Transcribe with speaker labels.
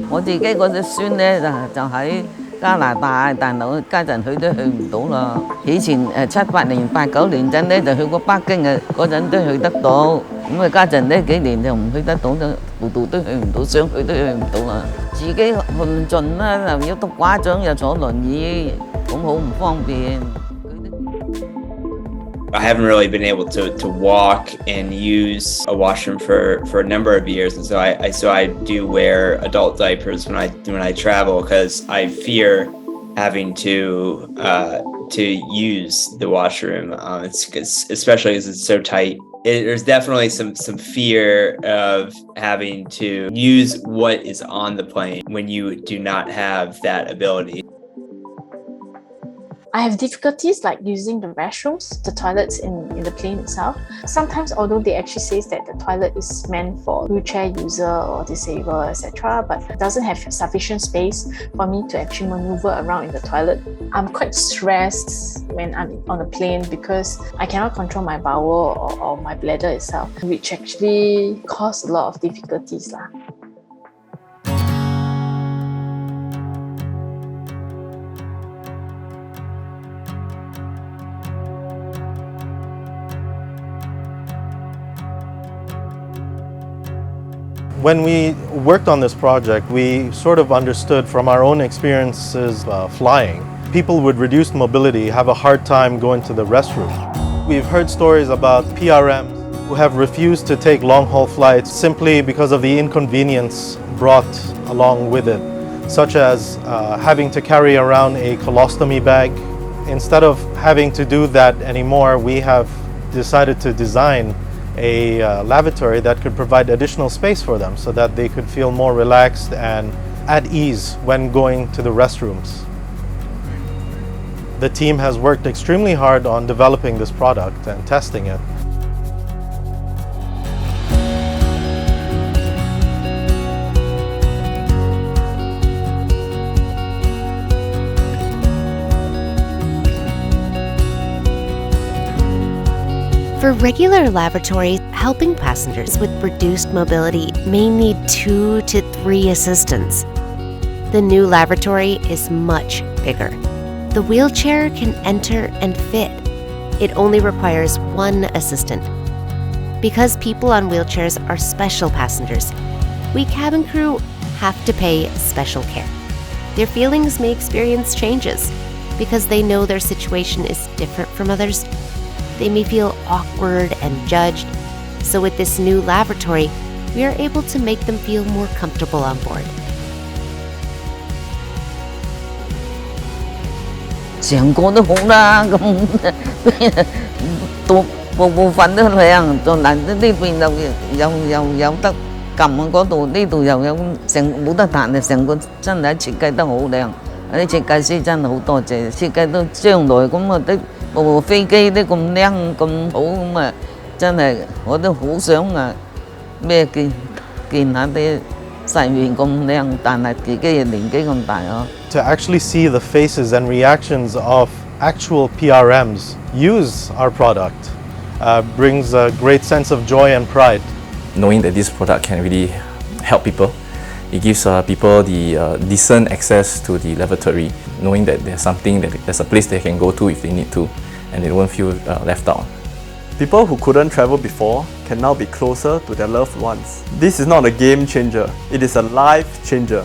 Speaker 1: 我自己嗰隻孫咧就喺加拿大，但係我家陣佢都去唔到啦。以前78年、89年陣咧就去過北京嘅，嗰陣都去得到。咁啊家陣呢幾年就唔去得到，度度都去唔到，想去都去唔到啦。自己去唔盡啦，又要督畫掌，又坐輪椅，咁好唔方便。
Speaker 2: I haven't really been able to walk and use a washroom for a number of years, and so I do wear adult diapers when I travel because I fear having to use the washroom. Especially as it's so tight. There's definitely some fear of having to use what is on the plane when you do not have that ability.
Speaker 3: I have difficulties like using the restrooms, the toilets in the plane itself. Sometimes, although they actually say that the toilet is meant for wheelchair user or disabled, etc., but it doesn't have sufficient space for me to actually maneuver around in the toilet. I'm quite stressed when I'm on a plane because I cannot control my bowel or my bladder itself, which actually cause a lot of difficulties lah.
Speaker 4: When we worked on this project, we sort of understood from our own experiences flying, people with reduced mobility have a hard time going to the restroom. We've heard stories about PRMs who have refused to take long-haul flights simply because of the inconvenience brought along with it, such as having to carry around a colostomy bag. Instead of having to do that anymore, we have decided to design a lavatory that could provide additional space for them so that they could feel more relaxed and at ease when going to the restrooms. The team has worked extremely hard on developing this product and testing it.
Speaker 5: For regular lavatories, helping passengers with reduced mobility may need 2 to 3 assistants. The new lavatory is much bigger. The wheelchair can enter and fit. It only requires 1 assistant. Because people on wheelchairs are special passengers, we cabin crew have to pay special care. Their feelings may experience changes because they know their situation is different from others. They may feel awkward and judged. So with this new lavatory, we are able to make them feel more comfortable on board.
Speaker 1: 成個都好啦，咁部分都靚，就難呢邊有得撳嗰度，呢度又有冇得彈啊！成個真係設計得好靚，啲設計師真係好多謝，設計到將來咁啊啲。部飛機都咁靚咁好咁啊，真係我都好想啊咩見下啲世面咁靚，但係自己嘅年紀咁大啊。
Speaker 4: To actually see the faces and reactions of actual PRMs use our product brings a great sense of joy and pride.
Speaker 6: Knowing that this product can really help people, it gives people the decent access to the lavatory, knowing that there's a place they can go to if they need to, and they won't feel left out.
Speaker 7: People who couldn't travel before can now be closer to their loved ones. This is not a game changer, it is a life changer.